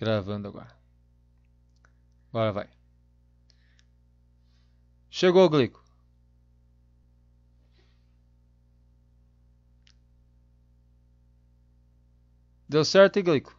Gravando agora. Agora vai. Chegou, Glico. Deu certo, hein, Glico?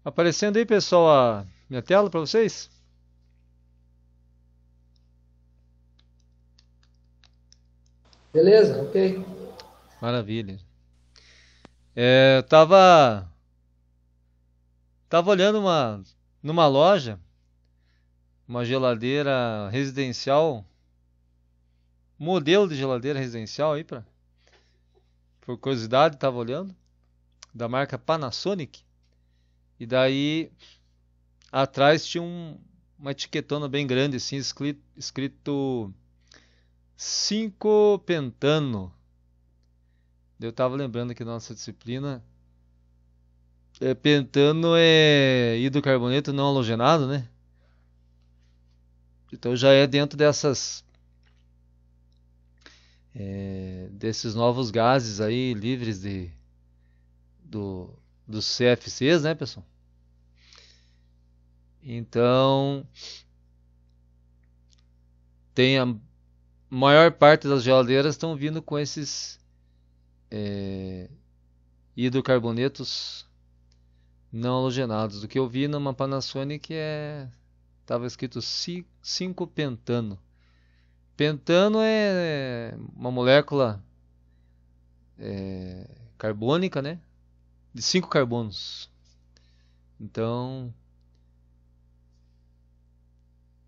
Aparecendo aí, pessoal, a minha tela para vocês? Beleza, ok. Maravilha. Eu tava olhando numa loja, uma geladeira residencial, modelo de geladeira residencial aí, por curiosidade, tava olhando, da marca Panasonic. E daí atrás tinha uma etiquetona bem grande assim, escrito 5 pentano. Eu tava lembrando que na nossa disciplina pentano é hidrocarboneto não halogenado, né? Então já é dentro desses novos gases aí livres do, dos CFCs, né, pessoal? Então tem a maior parte das geladeiras estão vindo com esses hidrocarbonetos não halogenados. Do que eu vi numa Panasonic tava escrito 5 pentano. Pentano é uma molécula carbônica, né? De 5 carbonos. Então,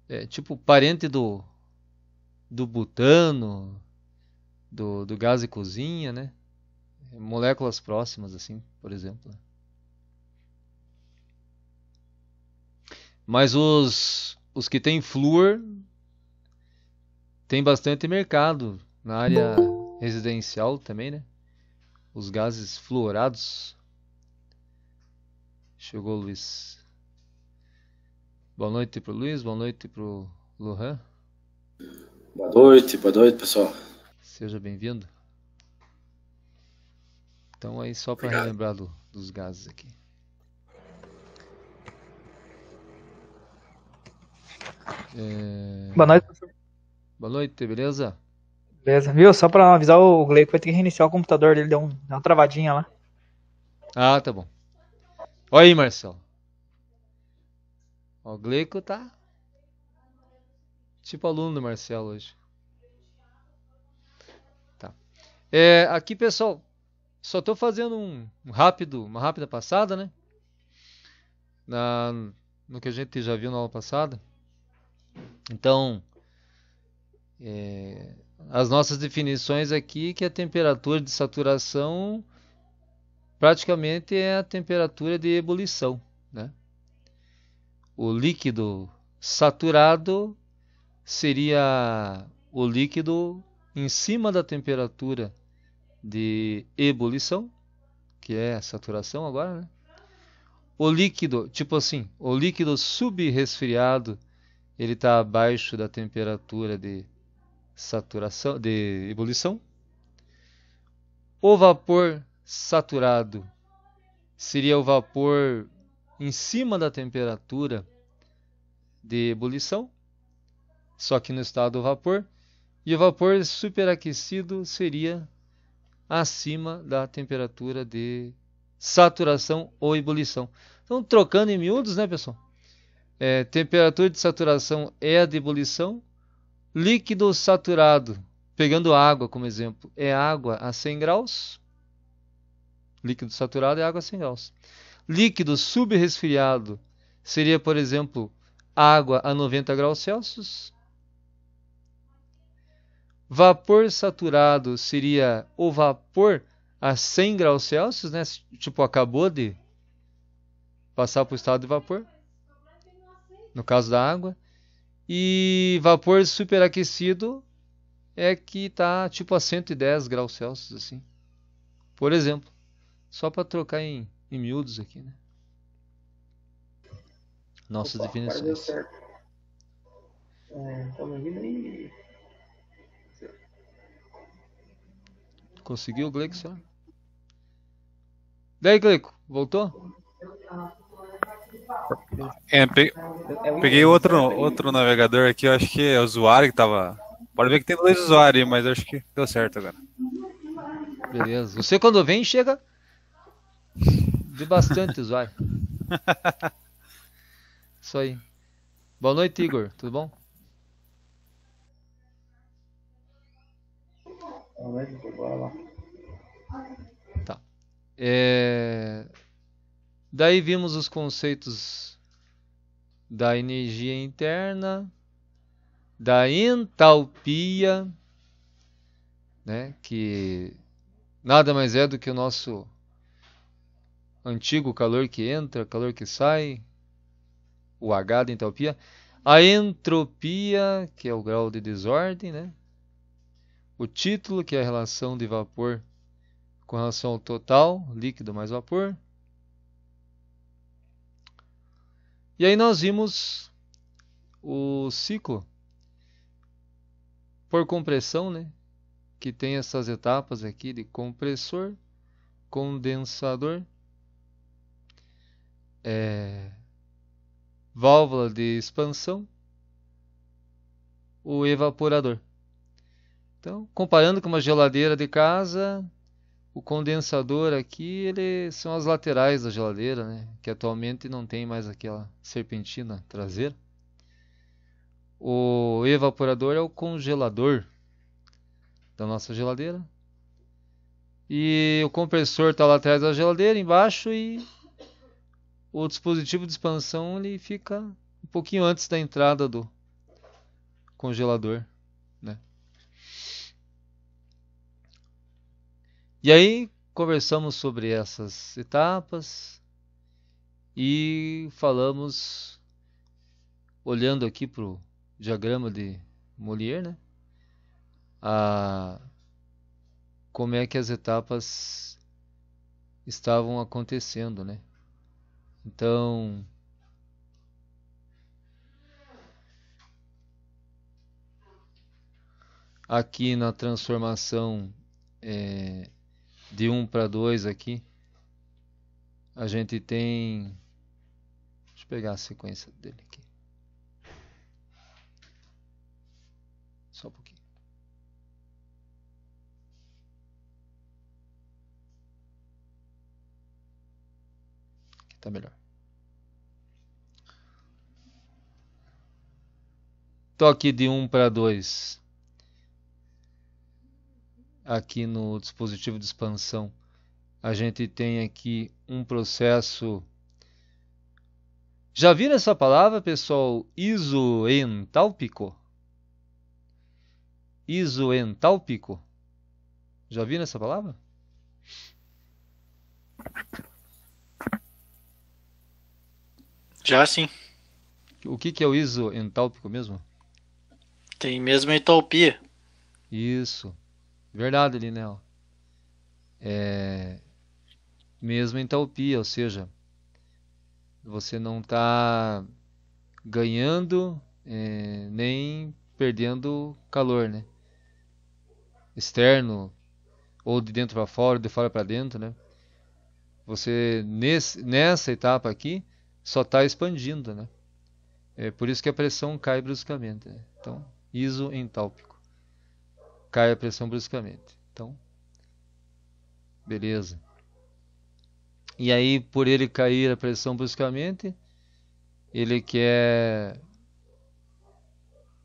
é tipo parente do butano, do gás de cozinha, né? Moléculas próximas, assim, por exemplo. Mas os que têm flúor tem bastante mercado na área residencial também, né? Os gases fluorados. Chegou o Luiz. Boa noite pro Luiz, boa noite pro Lohan. Boa noite, pessoal. Seja bem-vindo. Então aí só para Obrigado. relembrar dos gases aqui. Boa noite, professor. Boa noite, beleza? Beleza. Viu? Só pra avisar o Gleico, vai ter que reiniciar o computador dele, deu uma travadinha lá. Ah, tá bom. Olha aí, Marcelo. Ó, o Gleico tá tipo aluno do Marcelo hoje. Tá. Aqui, pessoal, só tô fazendo uma rápida passada, né? No que a gente já viu na aula passada. Então, as nossas definições aqui, que a temperatura de saturação praticamente é a temperatura de ebulição, né? O líquido saturado seria o líquido em cima da temperatura de ebulição, que é a saturação agora, né? O líquido, tipo assim, o líquido subresfriado, ele está abaixo da temperatura de saturação, de ebulição. O vapor saturado seria o vapor em cima da temperatura de ebulição, só que no estado do vapor. E o vapor superaquecido seria acima da temperatura de saturação ou ebulição. Então, trocando em miúdos, né, pessoal? Temperatura de saturação é a de ebulição. Líquido saturado, pegando água como exemplo, é água a 100 graus. Líquido saturado é água a 100 graus. Líquido subresfriado seria, por exemplo, água a 90 graus Celsius. Vapor saturado seria o vapor a 100 graus Celsius, né? Tipo, acabou de passar para o estado de vapor. no caso da água. E vapor superaquecido é que está tipo a 110 graus Celsius, assim. Por exemplo, só para trocar em miúdos aqui, né? Nossas Opa, agora deu definições. certo. Tá me ouvindo aí? Conseguiu, Gleico, senhor? Daí, Gleico, voltou? Peguei outro navegador aqui, eu acho que é o usuário que tava. Pode ver que tem 2 usuários aí, mas eu acho que deu certo agora. Beleza. Você quando vem chega de bastante usuário. Isso aí. Boa noite, Igor. Tudo bom? Bora lá. Tá. Daí vimos os conceitos da energia interna, da entalpia, né, que nada mais é do que o nosso antigo calor que entra, calor que sai, o H da entalpia, a entropia, que é o grau de desordem, né? O título, que é a relação de vapor com relação ao total, líquido mais vapor. E aí nós vimos o ciclo por compressão, né? Que tem essas etapas aqui de compressor, condensador, válvula de expansão, o evaporador. Então, comparando com uma geladeira de casa, o condensador aqui, são as laterais da geladeira, né? Que atualmente não tem mais aquela serpentina traseira. O evaporador é o congelador da nossa geladeira. E o compressor está lá atrás da geladeira, embaixo, e o dispositivo de expansão ele fica um pouquinho antes da entrada do congelador, né? E aí conversamos sobre essas etapas e falamos, olhando aqui para o diagrama de Mollier, né? Como é que as etapas estavam acontecendo, né? Então, aqui na transformação de 1 para 2 aqui, a gente tem... Deixa eu pegar a sequência dele aqui. Só um pouquinho. Aqui tá melhor. Então aqui de 1 para 2. Aqui no dispositivo de expansão, a gente tem aqui um processo. Já viram essa palavra, pessoal? Isoentálpico? Isoentálpico? Já viram essa palavra? Já sim. O que é o isoentálpico mesmo? Tem mesmo entalpia. Isso. Verdade, Linel. Mesmo entalpia, ou seja, você não está ganhando nem perdendo calor, né? Externo, ou de dentro para fora, de fora para dentro, né? Você nessa etapa aqui só está expandindo, né? É por isso que a pressão cai bruscamente, né? Então, isoentálpico. Cai a pressão bruscamente. Então, beleza. E aí, por ele cair a pressão bruscamente, ele quer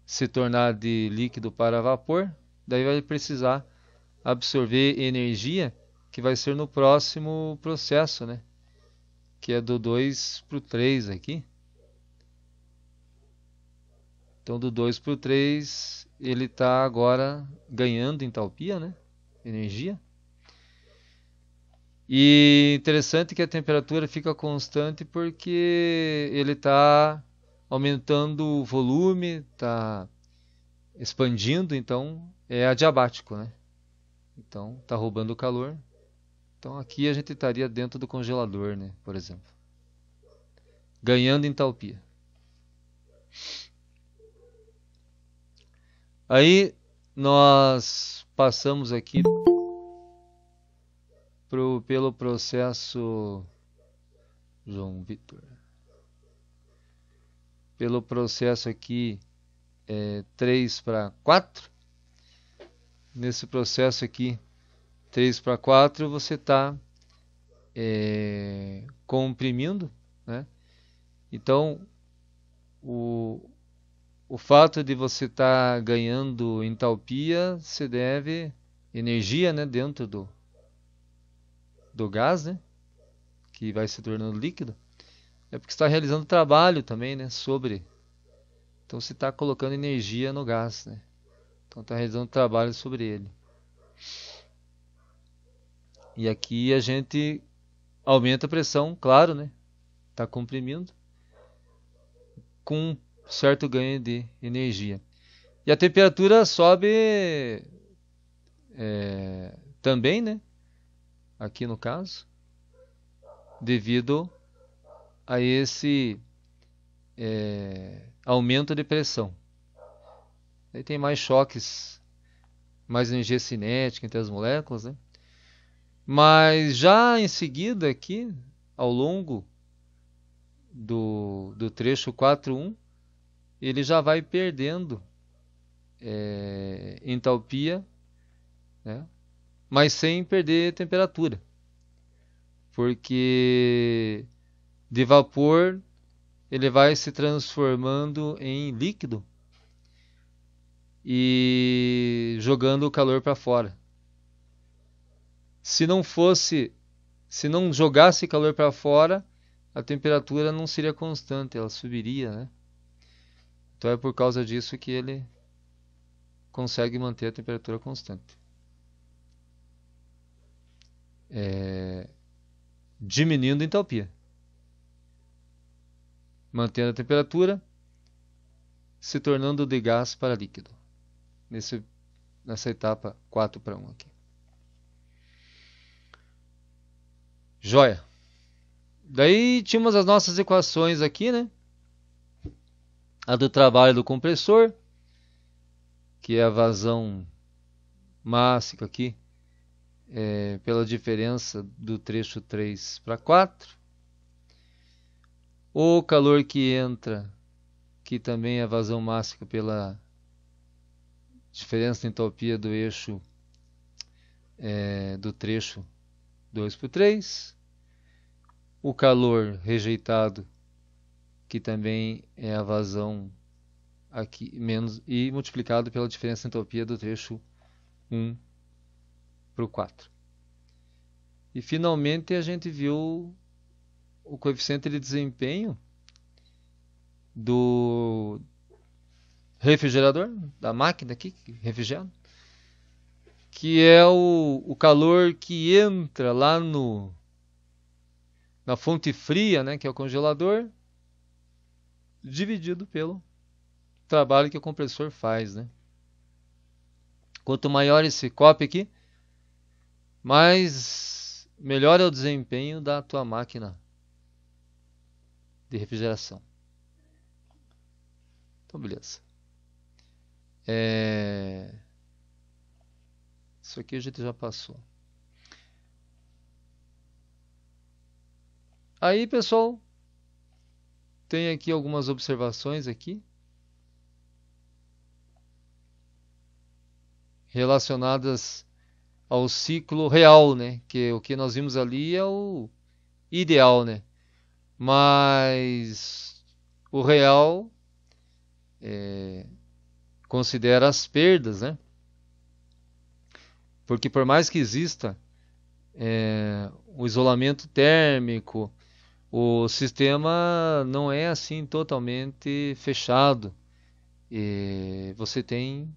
se tornar de líquido para vapor, daí vai precisar absorver energia, que vai ser no próximo processo, né? Que é do 2 para o 3 aqui. Então, do 2 para o 3, ele está agora ganhando entalpia, né? Energia. E interessante que a temperatura fica constante porque ele está aumentando o volume, está expandindo, então é adiabático, né? Então está roubando o calor. Então aqui a gente estaria dentro do congelador, né? Por exemplo, ganhando entalpia. Aí nós passamos aqui pelo processo João Vitor. Pelo processo aqui 3 para 4. Nesse processo aqui 3 para 4 você está comprimindo, né? Então o fato de você estar ganhando entalpia se deve energia, né, dentro do gás, né, que vai se tornando líquido. É porque está realizando trabalho também, né, sobre. Então você está colocando energia no gás, né? Então está realizando trabalho sobre ele. E aqui a gente aumenta a pressão, claro, né? Está comprimindo com certo ganho de energia. E a temperatura sobe também, né? Aqui no caso, devido a esse aumento de pressão. Aí tem mais choques, mais energia cinética entre as moléculas, né? Mas já em seguida aqui, ao longo do trecho 4.1, ele já vai perdendo entalpia, né? Mas sem perder temperatura. Porque de vapor ele vai se transformando em líquido e jogando o calor para fora. Se não jogasse calor para fora, a temperatura não seria constante, ela subiria, né? Então é por causa disso que ele consegue manter a temperatura constante. Diminuindo a entalpia. Mantendo a temperatura, se tornando de gás para líquido. Nessa etapa 4 para 1 aqui. Joia. Daí tínhamos as nossas equações aqui, né? A do trabalho do compressor, que é a vazão máxima aqui, pela diferença do trecho 3 para 4. O calor que entra, que também é a vazão máxima pela diferença de entalpia do eixo do trecho 2 por 3. O calor rejeitado, que também é a vazão aqui menos e multiplicado pela diferença de entropia do trecho 1 para o 4. E finalmente a gente viu o coeficiente de desempenho do refrigerador, da máquina aqui que refrigera, que é o calor que entra lá na fonte fria, né, que é o congelador, dividido pelo trabalho que o compressor faz, né? Quanto maior esse COP aqui, melhor é o desempenho da tua máquina de refrigeração. Então, beleza. Isso aqui a gente já passou. Aí, pessoal, tem aqui algumas observações aqui relacionadas ao ciclo real, né? Que o que nós vimos ali é o ideal, né? Mas o real considera as perdas, né? Porque por mais que exista o isolamento térmico, o sistema não é assim totalmente fechado. Você tem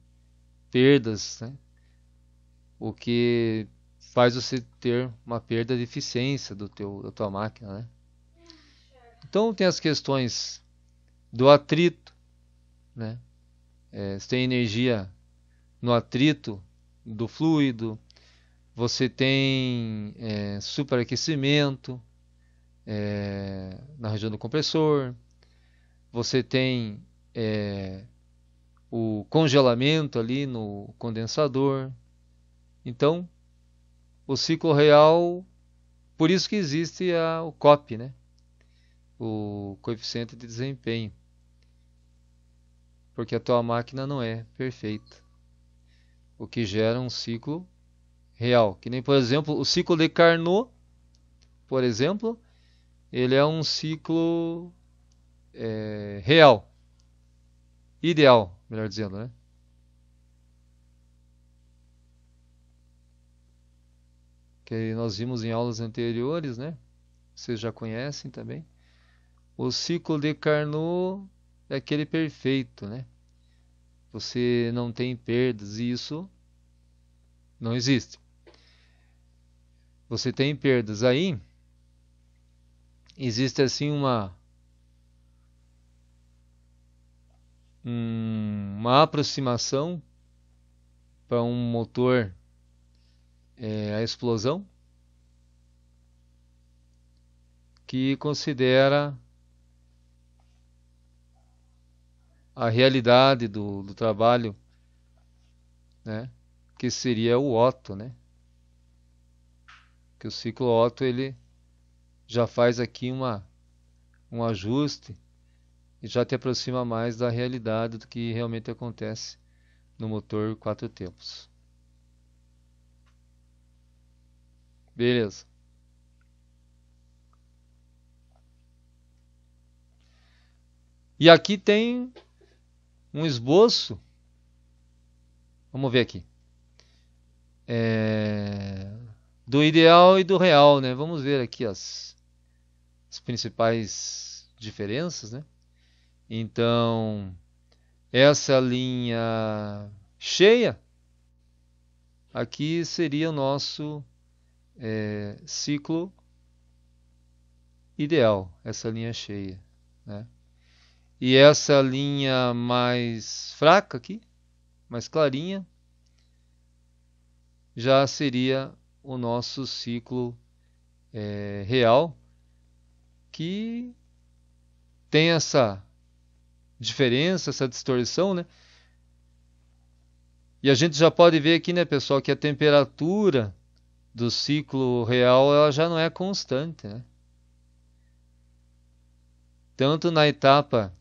perdas, né? O que faz você ter uma perda de eficiência da tua máquina, né? Então tem as questões do atrito, né? Você tem energia no atrito do fluido, você tem superaquecimento na região do compressor, você tem o congelamento ali no condensador. Então, o ciclo real, por isso que existe o COP, né? O coeficiente de desempenho, porque a tua máquina não é perfeita, o que gera um ciclo real, que nem, por exemplo, o ciclo de Carnot, por exemplo, ele é um ciclo real, ideal, melhor dizendo, né? Que nós vimos em aulas anteriores, né? Vocês já conhecem também. O ciclo de Carnot é aquele perfeito, né? Você não tem perdas e isso não existe. Você tem perdas aí, existe assim uma aproximação para um motor a explosão que considera a realidade do trabalho, né? Que seria o Otto, né? Que o ciclo Otto ele já faz aqui um ajuste e já te aproxima mais da realidade do que realmente acontece no motor 4 tempos. Beleza. E aqui tem um esboço. Vamos ver aqui. Do ideal e do real, né? Vamos ver aqui as principais diferenças, né? Então, essa linha cheia aqui seria o nosso ciclo ideal, essa linha cheia, né? E essa linha mais fraca aqui, mais clarinha, já seria o nosso ciclo real, que tem essa diferença, essa distorção, né? E a gente já pode ver aqui, né, pessoal, que a temperatura do ciclo real ela já não é constante, né? Tanto na etapa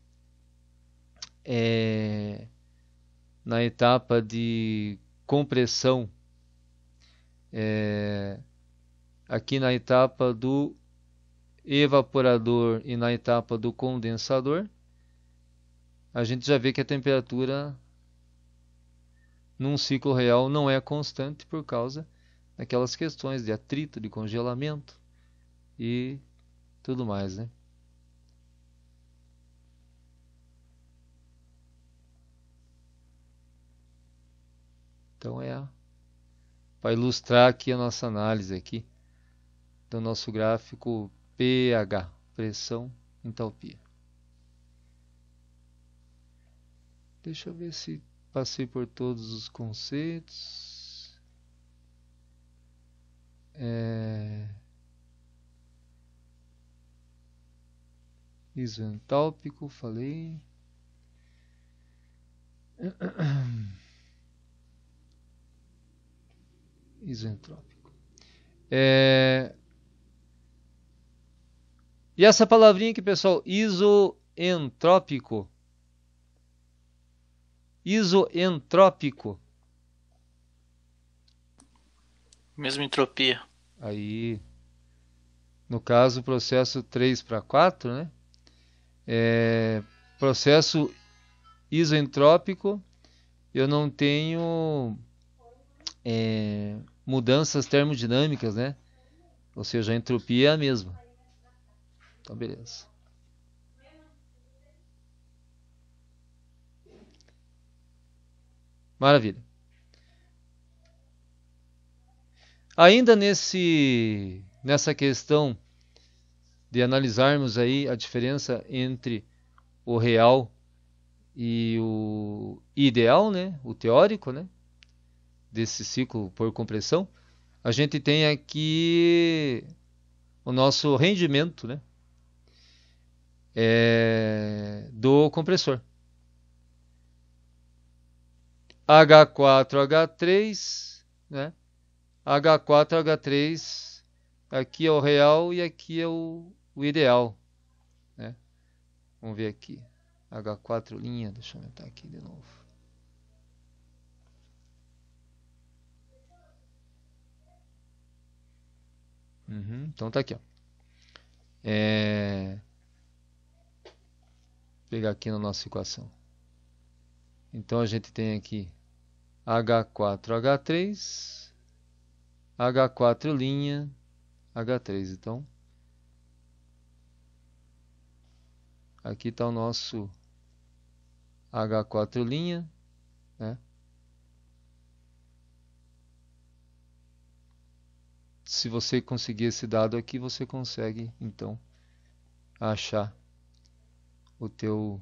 de compressão, aqui na etapa do evaporador e na etapa do condensador, a gente já vê que a temperatura num ciclo real não é constante por causa daquelas questões de atrito, de congelamento e tudo mais, né? Então para ilustrar aqui a nossa análise aqui do nosso gráfico pH, pressão, entalpia. Deixa eu ver se passei por todos os conceitos. Isoentálpico, falei. Isentrópico. E essa palavrinha aqui, pessoal, isoentrópico. Isoentrópico. Mesma entropia. Aí, no caso, processo 3/4, né? Processo isoentrópico, eu não tenho mudanças termodinâmicas, né? Ou seja, a entropia é a mesma. Então, beleza. Maravilha. Ainda nessa questão de analisarmos aí a diferença entre o real e o ideal, né? O teórico, né? Desse ciclo por compressão, a gente tem aqui o nosso rendimento, né? Do compressor. H4H3, né? H4H3, aqui é o real e aqui é o ideal, né? Vamos ver aqui. H4 linha, deixa eu aumentar aqui de novo. Então tá aqui, ó. Pegar aqui na nossa equação. Então a gente tem aqui H4H3, H4 linha, H3. Então aqui está o nosso H4 linha, né? Se você conseguir esse dado aqui, você consegue então achar o teu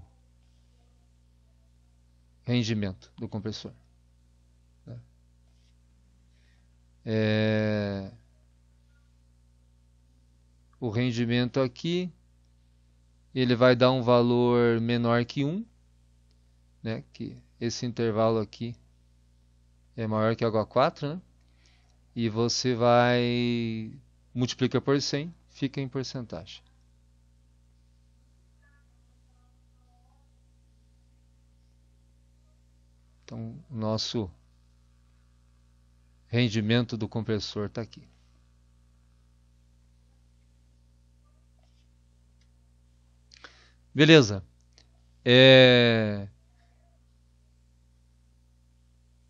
rendimento do compressor, né? O rendimento aqui ele vai dar um valor menor que 1, né? Que esse intervalo aqui é maior que H4, né? E você vai multiplica por 100, fica em porcentagem. Então, o nosso rendimento do compressor está aqui. Beleza.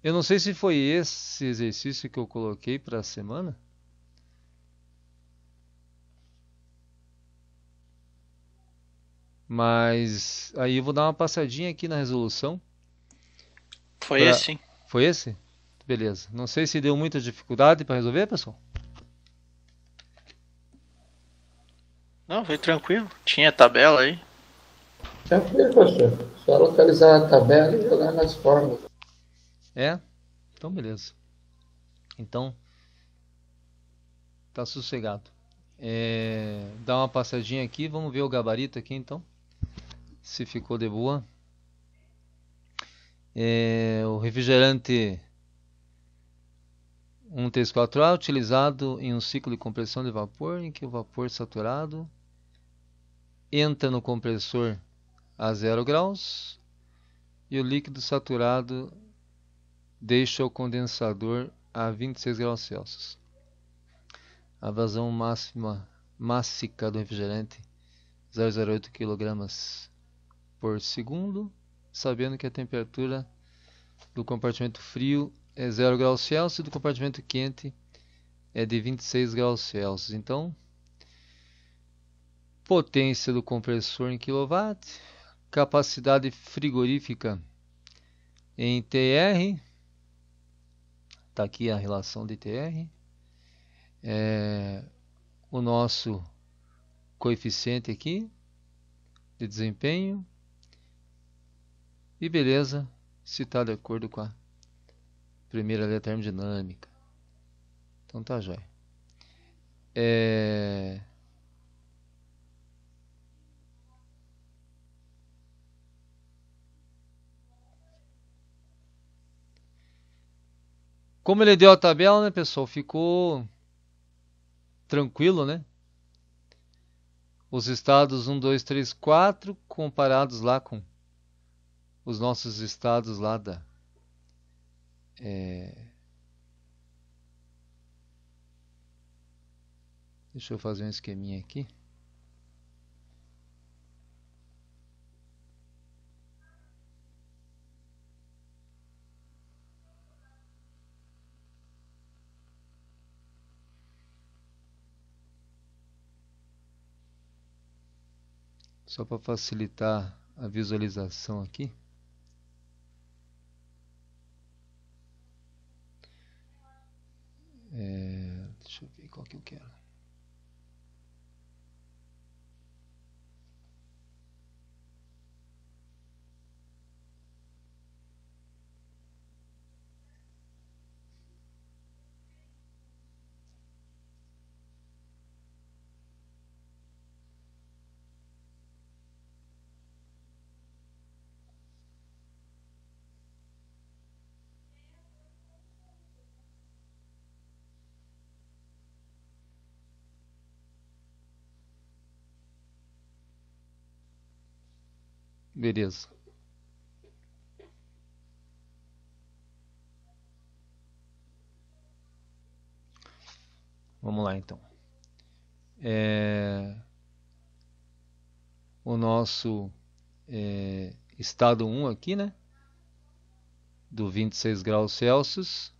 Eu não sei se foi esse exercício que eu coloquei para a semana. Mas aí eu vou dar uma passadinha aqui na resolução. Foi esse, sim. Foi esse? Beleza. Não sei se deu muita dificuldade para resolver, pessoal. Não, foi tranquilo. Tinha tabela aí. Tranquilo, professor. Só localizar a tabela e jogar nas fórmulas. Então beleza. Então tá sossegado. Dá uma passadinha aqui, vamos ver o gabarito aqui então. Se ficou de boa. O refrigerante 134A utilizado em um ciclo de compressão de vapor em que o vapor saturado entra no compressor a 0 graus e o líquido saturado deixa o condensador a 26 graus Celsius. A vazão mássica do refrigerante 0,08 kg por segundo, sabendo que a temperatura do compartimento frio é 0 graus Celsius e do compartimento quente é de 26 graus Celsius. Então, potência do compressor em kW, capacidade frigorífica em TR, está aqui a relação de TR, o nosso coeficiente aqui de desempenho e beleza, se está de acordo com a primeira lei da termodinâmica. Então tá jóia. Como ele deu a tabela, né, pessoal? Ficou tranquilo, né? Os estados 1, 2, 3, 4 comparados lá com os nossos estados lá da deixa eu fazer um esqueminha aqui. Só para facilitar a visualização aqui. Deixa eu ver qual que eu quero. Beleza. Vamos lá então. O nosso estado 1 aqui, né? Do 26 graus Celsius.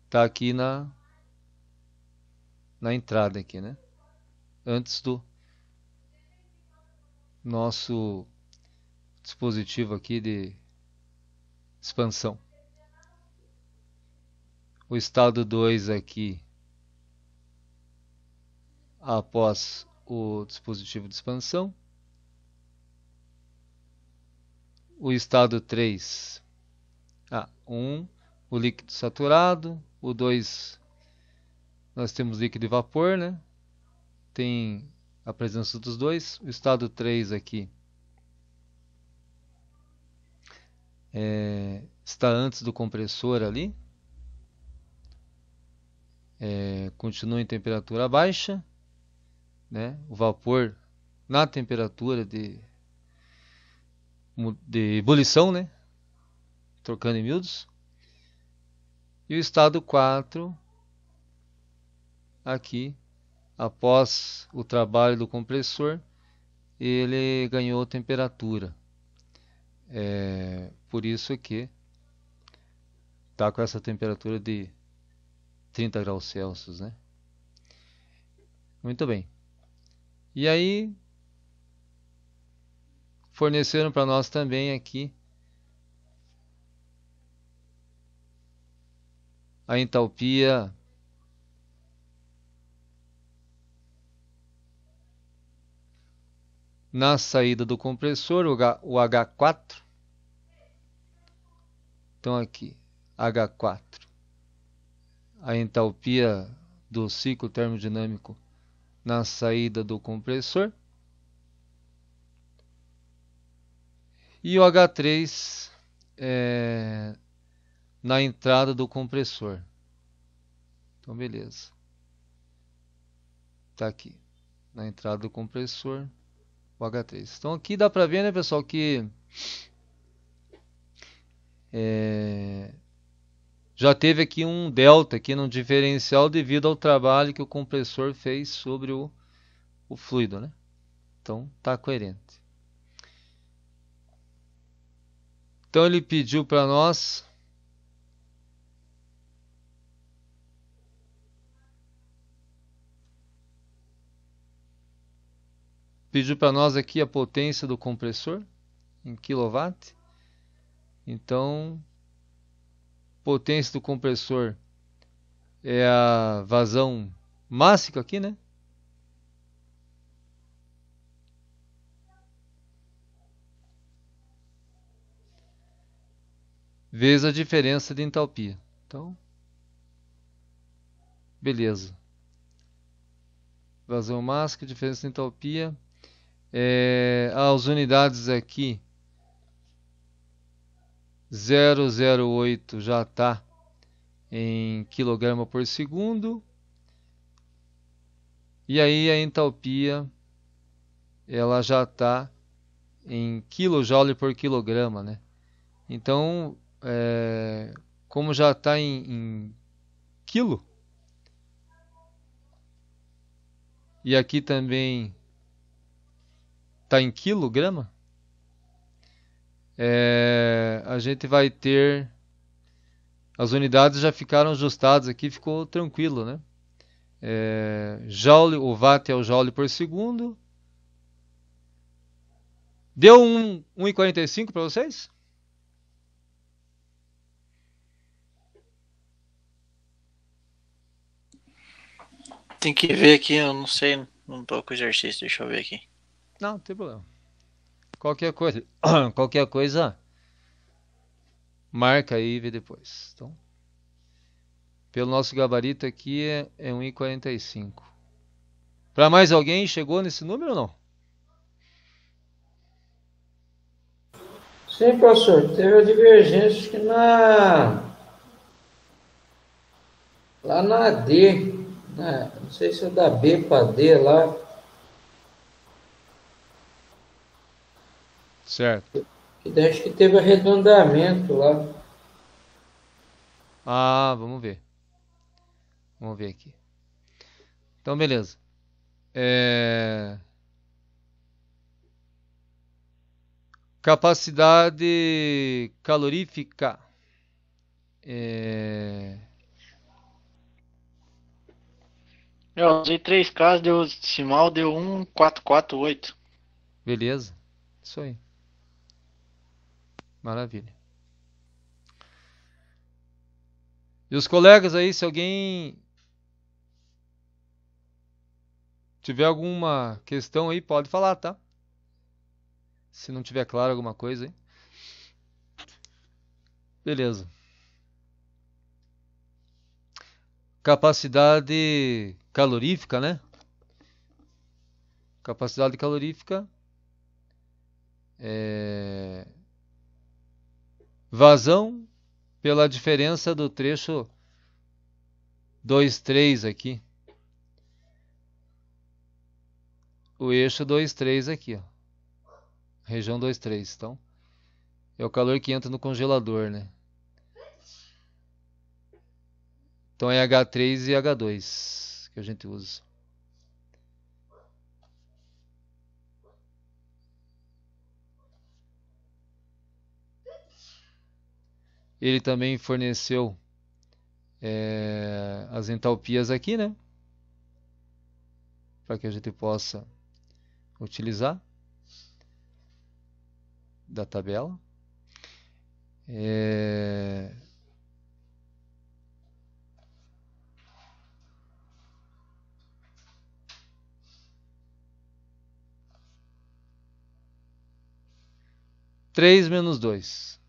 Tá aqui na entrada aqui, né? Antes do nosso dispositivo aqui de expansão. O estado 2 aqui após o dispositivo de expansão. O estado 3, 1, o líquido saturado. O 2, nós temos líquido e vapor, né? Tem a presença dos dois. O estado 3 aqui está antes do compressor ali. Continua em temperatura baixa, né? O vapor na temperatura de ebulição, né? Trocando em miúdos. E o estado 4 aqui, após o trabalho do compressor, ele ganhou temperatura. Por isso que está com essa temperatura de 30 graus Celsius, né? Muito bem. E aí forneceram para nós também aqui a entalpia na saída do compressor, o H4. Então aqui, H4. A entalpia do ciclo termodinâmico na saída do compressor. E o H3 na entrada do compressor. Então, beleza. Tá aqui, na entrada do compressor, o H3. Então, aqui dá para ver, né, pessoal, que já teve aqui um delta aqui no diferencial devido ao trabalho que o compressor fez sobre o fluido, né? Então, tá coerente. Então, ele pediu para nós aqui a potência do compressor em kW. Então, potência do compressor é a vazão máxima aqui, né? Vezes a diferença de entalpia. Então, beleza. Vazão máxima, diferença de entalpia. As unidades aqui 0,08 já está em quilograma por segundo. E aí a entalpia ela já está em quilojoule por quilograma, né? Então, como já está em quilo, e aqui também está em quilograma, a gente vai ter as unidades já ficaram ajustadas aqui, ficou tranquilo, né? Joule, o watt é o joule por segundo. Deu 1,45 para vocês? Tem que ver aqui, eu não sei, não tô com o exercício, deixa eu ver aqui. Não tem problema. Qualquer coisa, marca aí e vê depois. Então, pelo nosso gabarito aqui é 1,45. Para mais alguém, chegou nesse número ou não? Sim, professor, teve a divergência que lá na D, não sei se é da B para D lá, Certo. Que daí acho que teve arredondamento lá. Ah, vamos ver. Vamos ver aqui. Então, beleza. É, Capacidade calorífica. É, Eu usei 3 casos, deu decimal, deu 1,448. Beleza. Isso aí. Maravilha. E os colegas aí, se alguém tiver alguma questão aí, pode falar, tá? Se não tiver claro alguma coisa aí. Beleza. Capacidade calorífica, né? Capacidade calorífica é vazão pela diferença do trecho 2,3 aqui. O eixo 2,3 aqui, ó. Região 2,3. Então, é o calor que entra no congelador, né? Então é H3 e H2 que a gente usa. Ele também forneceu as entalpias aqui, né? Para que a gente possa utilizar da tabela. É... Três menos 2.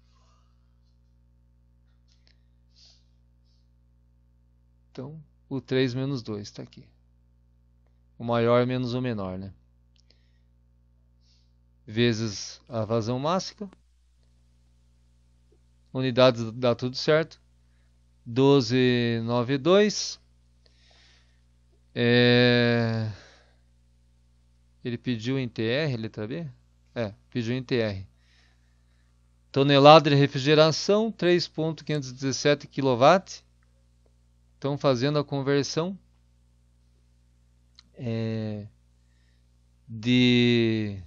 Então, o 3 menos 2 está aqui. O maior menos o menor, né? Vezes a vazão máxima. Unidades dá tudo certo. 12,92. Ele pediu em TR, letra B? Pediu em TR. Tonelada de refrigeração, 3,517 kW. Estão fazendo a conversão de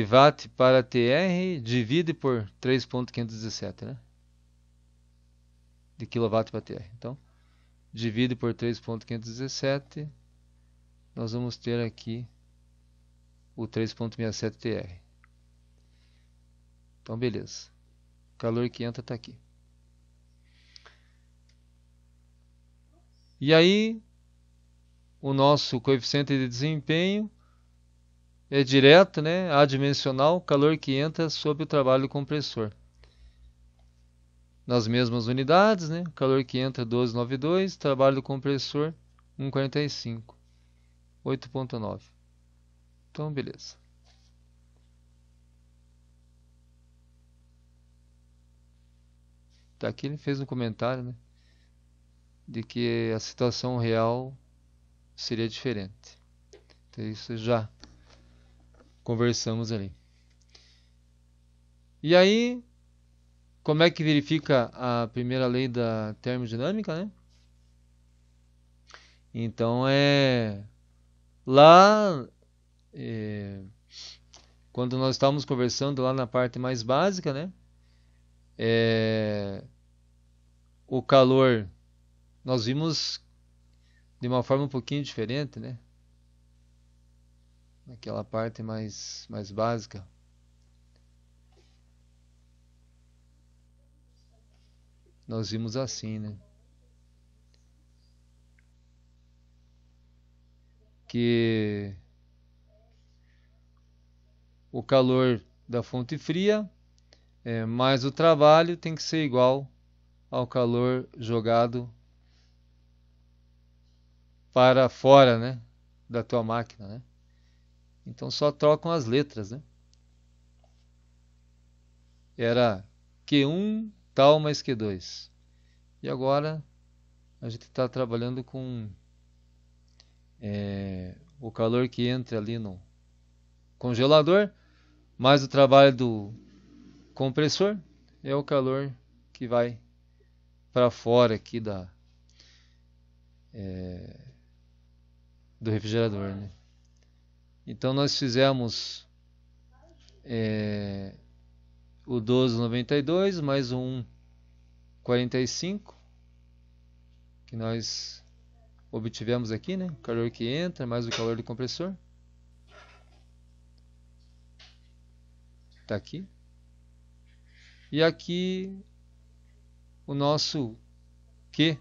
watt para TR, divide por 3,517, né? De kW para TR. Então, divide por 3,517, nós vamos ter aqui o 3,67 TR. Então, beleza. O calor que entra está aqui. E aí, o nosso coeficiente de desempenho é direto, né? Adimensional, calor que entra sob o trabalho do compressor. Nas mesmas unidades, né? Calor que entra 12,92, trabalho do compressor 1,45, 8,9. Então, beleza. Tá aqui ele fez um comentário, né? De que a situação real seria diferente. Então, isso já conversamos ali. E aí, como é que verifica a primeira lei da termodinâmica, né? Então lá quando nós estávamos conversando lá na parte mais básica, né? O calor nós vimos de uma forma um pouquinho diferente, né? Naquela parte mais básica. Nós vimos assim, né? Que o calor da fonte fria mais o trabalho tem que ser igual ao calor jogado para fora, né? Da tua máquina, né? Então só trocam as letras, né? Era Q1 tal mais Q2. E agora a gente está trabalhando com o calor que entra ali no congelador, mais o trabalho do compressor, é o calor que vai para fora aqui do refrigerador, né? Então nós fizemos o 1292 mais o 145 que nós obtivemos aqui, né? O calor que entra mais o calor do compressor. Tá aqui. E aqui o nosso Q.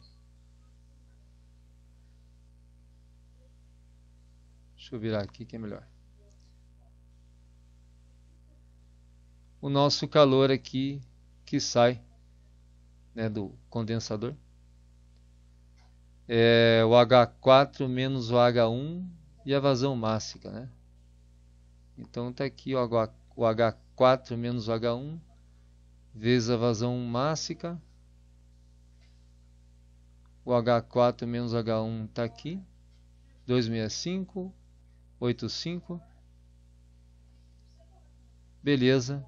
Deixa eu virar aqui que é melhor. O nosso calor aqui que sai, né, do condensador. É o H4 menos o H1 e a vazão máxima, né? Então tá aqui o H4 menos o H1 vezes a vazão máxima. O H4 menos o H1 tá aqui. 265, 85. Beleza.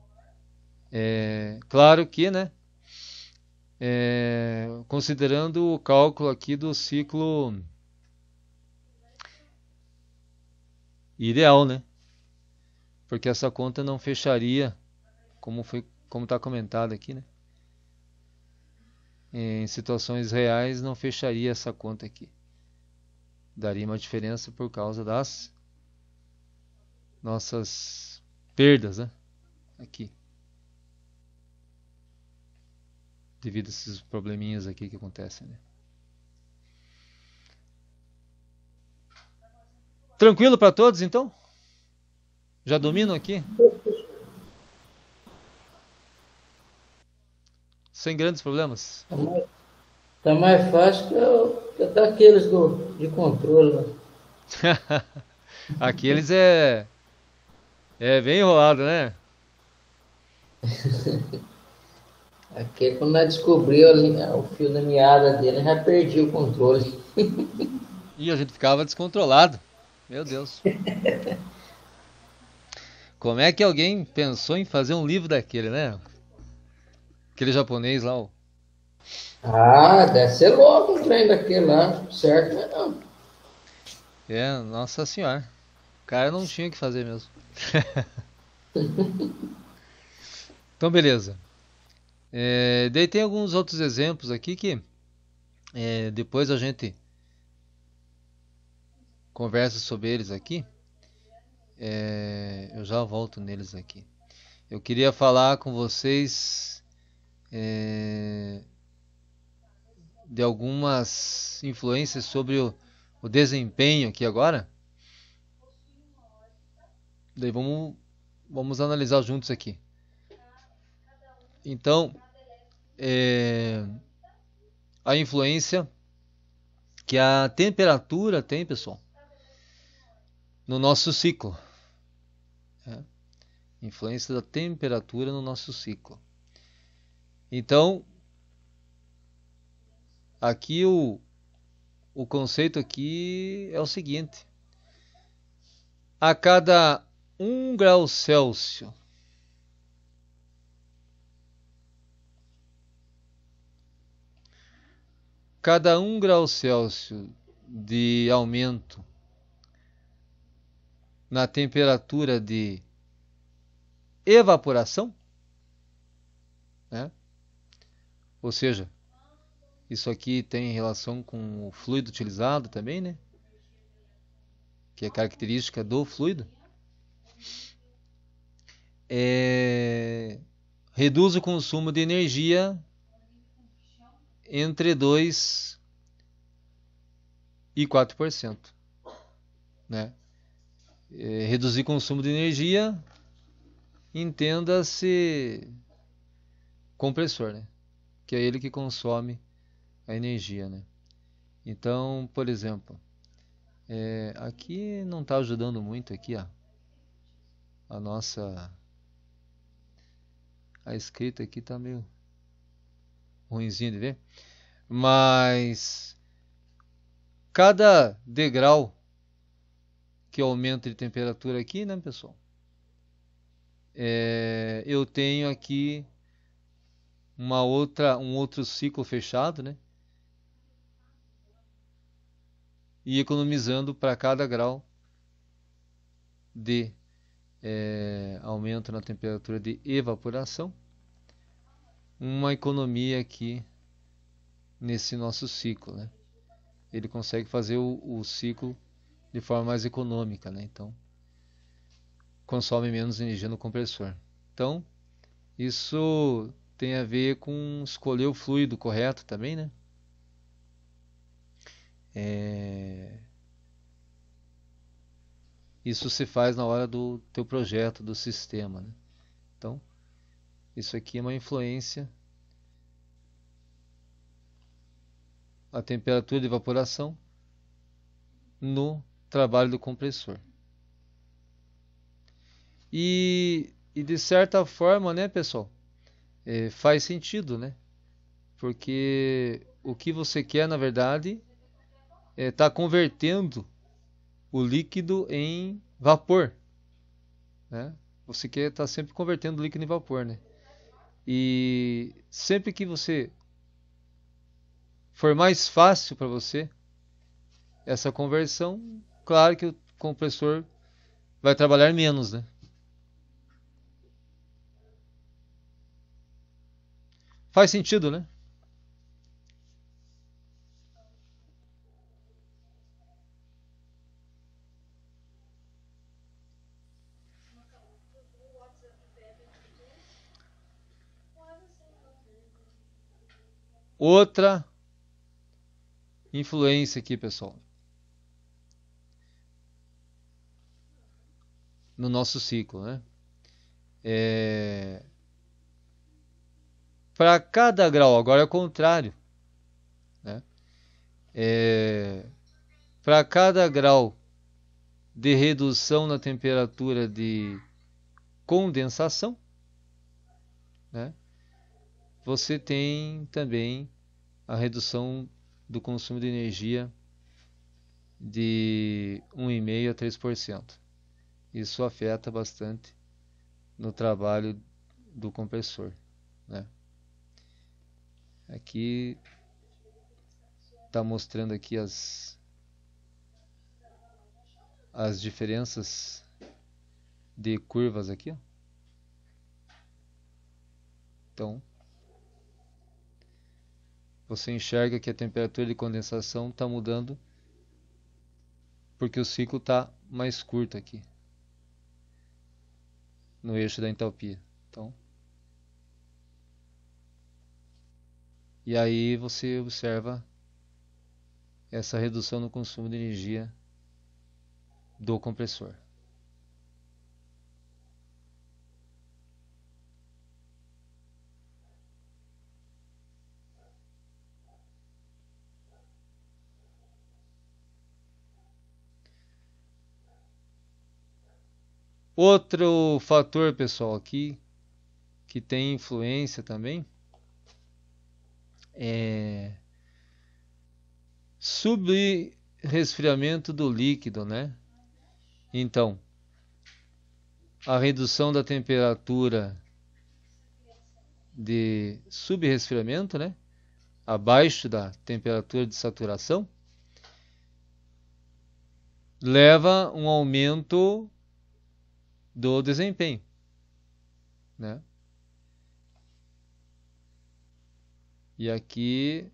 Claro que, né? Considerando o cálculo aqui do ciclo ideal, né? Porque essa conta não fecharia, como está comentado aqui, né? Em situações reais não fecharia essa conta aqui. Daria uma diferença por causa das nossas perdas, né? Aqui. Devido a esses probleminhas aqui que acontecem, né? Tranquilo para todos, então? Já dominam aqui? Sem grandes problemas? Tá mais fácil que daqueles de controle, né? Aqueles é bem enrolado, né? Aqui quando nós descobriu o fio da meada dele, já perdi o controle. E a gente ficava descontrolado. Meu Deus. Como é que alguém pensou em fazer um livro daquele, né? Aquele japonês lá, ó. Ah, deve ser louco um trem daquele lá, certo? Não. Nossa senhora. O cara não tinha o que fazer mesmo. Então, beleza. Daí tem alguns outros exemplos aqui que depois a gente conversa sobre eles aqui. Eu já volto neles aqui. Eu queria falar com vocês de algumas influências sobre o desempenho aqui agora. Daí vamos analisar juntos aqui. Então, a influência que a temperatura tem, pessoal, no nosso ciclo. Influência da temperatura no nosso ciclo. Então, aqui o conceito aqui é o seguinte: a cada 1 grau Celsius cada 1 grau Celsius de aumento na temperatura de evaporação, né? Ou seja, isso aqui tem relação com o fluido utilizado também, né? Que é característica do fluido. Reduz o consumo de energia entre 2 e 4%, né? Reduzir consumo de energia, entenda-se compressor, né? Que é ele que consome a energia, né? Então, por exemplo, aqui não está ajudando muito aqui, ó, a escrita aqui está meio ruinzinho de ver, mas cada degrau que aumenta de temperatura aqui, né, pessoal, eu tenho aqui um outro ciclo fechado, né? E economizando para cada grau de aumento na temperatura de evaporação, uma economia aqui nesse nosso ciclo, né? Ele consegue fazer o ciclo de forma mais econômica, né? Então, consome menos energia no compressor. Então, isso tem a ver com escolher o fluido correto também, né? Isso se faz na hora do teu projeto, do sistema, né? Então, isso aqui é uma influência. A temperatura de evaporação no trabalho do compressor. E de certa forma, né, pessoal, faz sentido, né? Porque o que você quer, na verdade, tá convertendo o líquido em vapor, né? Você quer estar sempre convertendo o líquido em vapor, né? E sempre que você for mais fácil para você essa conversão, claro que o compressor vai trabalhar menos, né? Faz sentido, né? Outra influência aqui, pessoal, no nosso ciclo, né? Para cada grau, agora é o contrário, né? Para cada grau de redução na temperatura de condensação, né? Você tem também a redução do consumo de energia de 1,5% a 3%. Isso afeta bastante no trabalho do compressor, né? Aqui está mostrando aqui as diferenças de curvas aqui, ó. Então, você enxerga que a temperatura de condensação está mudando porque o ciclo está mais curto aqui no eixo da entalpia. Então, e aí você observa essa redução no consumo de energia do compressor. Outro fator, pessoal, aqui que tem influência também é subresfriamento do líquido, né? Então, a redução da temperatura de subresfriamento, né? Abaixo da temperatura de saturação, leva um aumento do desempenho, né? E aqui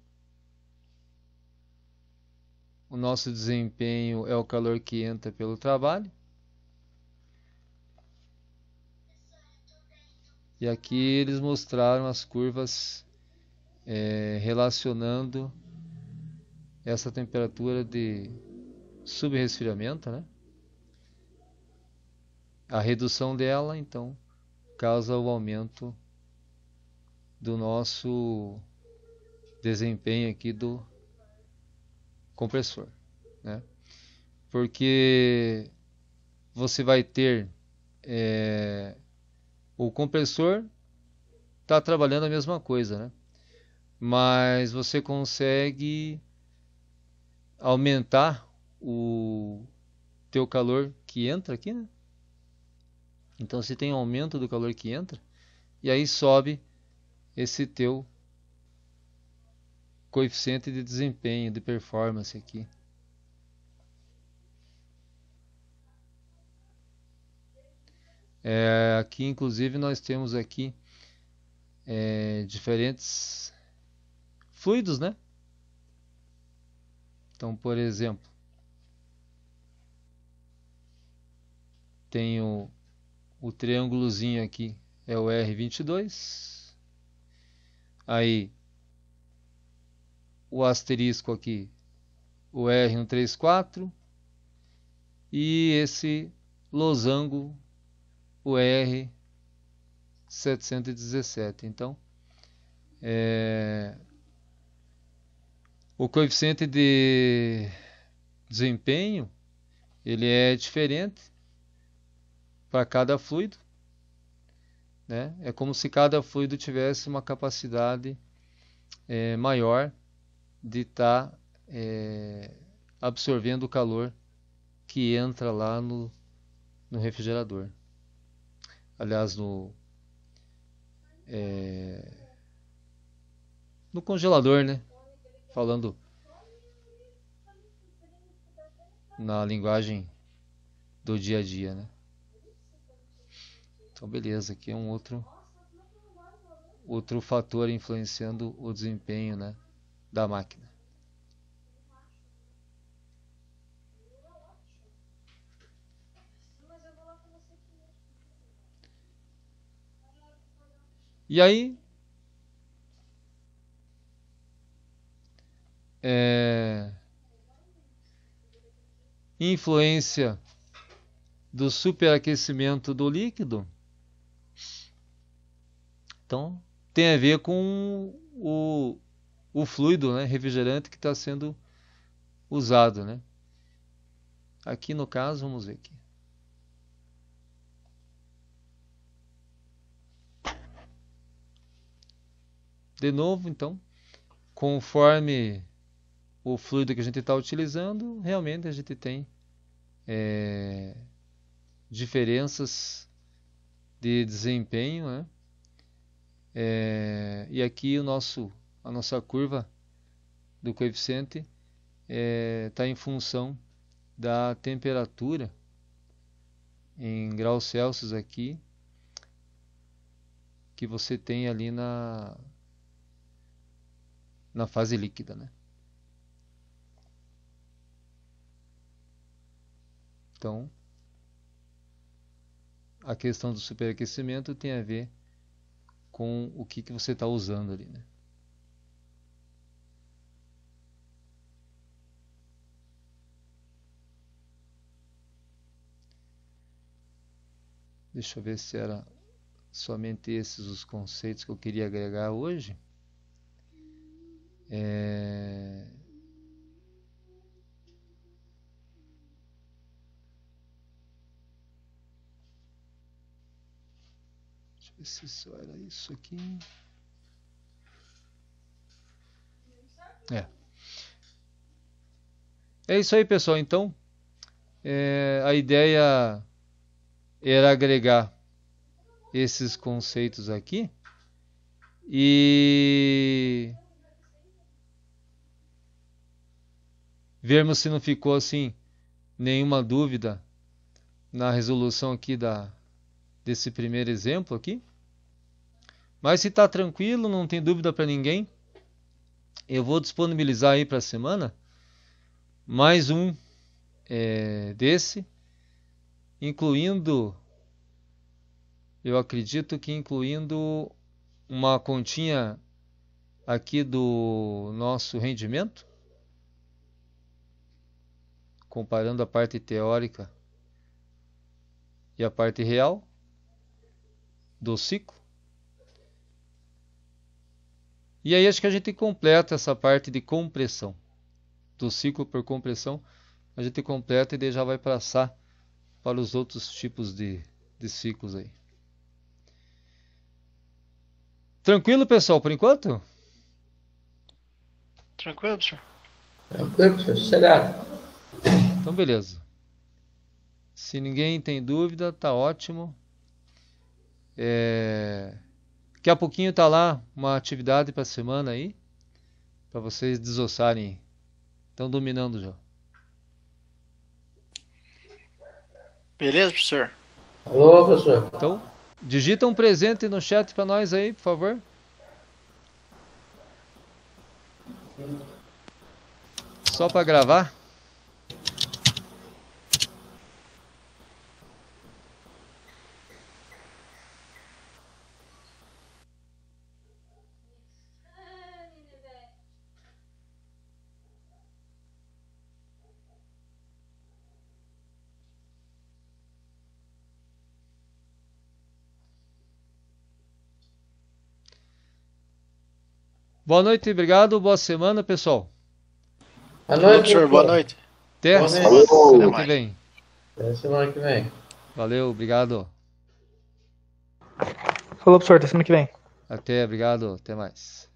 o nosso desempenho é o calor que entra pelo trabalho. E aqui eles mostraram as curvas relacionando essa temperatura de subresfriamento, né? A redução dela, então, causa o aumento do nosso desempenho aqui do compressor, né? Porque você vai ter o compressor está trabalhando a mesma coisa, né? Mas você consegue aumentar o teu calor que entra aqui, né? Então você tem aumento do calor que entra e aí sobe esse teu coeficiente de desempenho, de performance aqui. Aqui inclusive nós temos aqui diferentes fluidos, né? Então, por exemplo, tem o triângulozinho aqui, é o R22. Aí, o asterisco aqui, o R134. E esse losango, o R717. Então, o coeficiente de desempenho, ele é diferente para cada fluido, né? É como se cada fluido tivesse uma capacidade maior de estar absorvendo o calor que entra lá no refrigerador. Aliás, no congelador, né? Falando na linguagem do dia a dia, né? Então, beleza, aqui é um outro fator influenciando o desempenho, né, da máquina. E aí, influência do superaquecimento do líquido. Então, tem a ver com o fluido, né, refrigerante que está sendo usado, né? Aqui no caso, vamos ver aqui. De novo, então, conforme o fluido que a gente está utilizando, realmente a gente tem diferenças de desempenho, né? E aqui a nossa curva do coeficiente está em função da temperatura em graus Celsius aqui que você tem ali na fase líquida, né? Então, a questão do superaquecimento tem a ver com o que você está usando ali, né? Deixa eu ver se era somente esses os conceitos que eu queria agregar hoje. Deixa eu ver se só era isso aqui. É isso aí, pessoal. Então, a ideia era agregar esses conceitos aqui e vermos se não ficou assim nenhuma dúvida na resolução aqui desse primeiro exemplo aqui. Mas se está tranquilo, não tem dúvida para ninguém, eu vou disponibilizar aí para a semana mais um desse, incluindo, eu acredito que incluindo uma continha aqui do nosso rendimento, comparando a parte teórica e a parte real do ciclo. E aí acho que a gente completa essa parte de compressão, do ciclo por compressão, a gente completa e daí já vai passar para os outros tipos de ciclos aí. Tranquilo, pessoal, por enquanto? Tranquilo, professor? Tranquilo, professor, sossegado. Então, beleza. Se ninguém tem dúvida, tá ótimo. Daqui a pouquinho tá lá uma atividade para semana aí, para vocês desossarem. Estão dominando já. Beleza, professor? Alô, professor. Então, digita um presente no chat para nós aí, por favor. Só para gravar. Boa noite, obrigado, boa semana, pessoal. Boa Falou, noite, professor. Boa noite. Até Boa semana noite. que vem. Até semana que vem. Valeu, obrigado. Falou, professor, até semana que vem. Até, obrigado, até mais.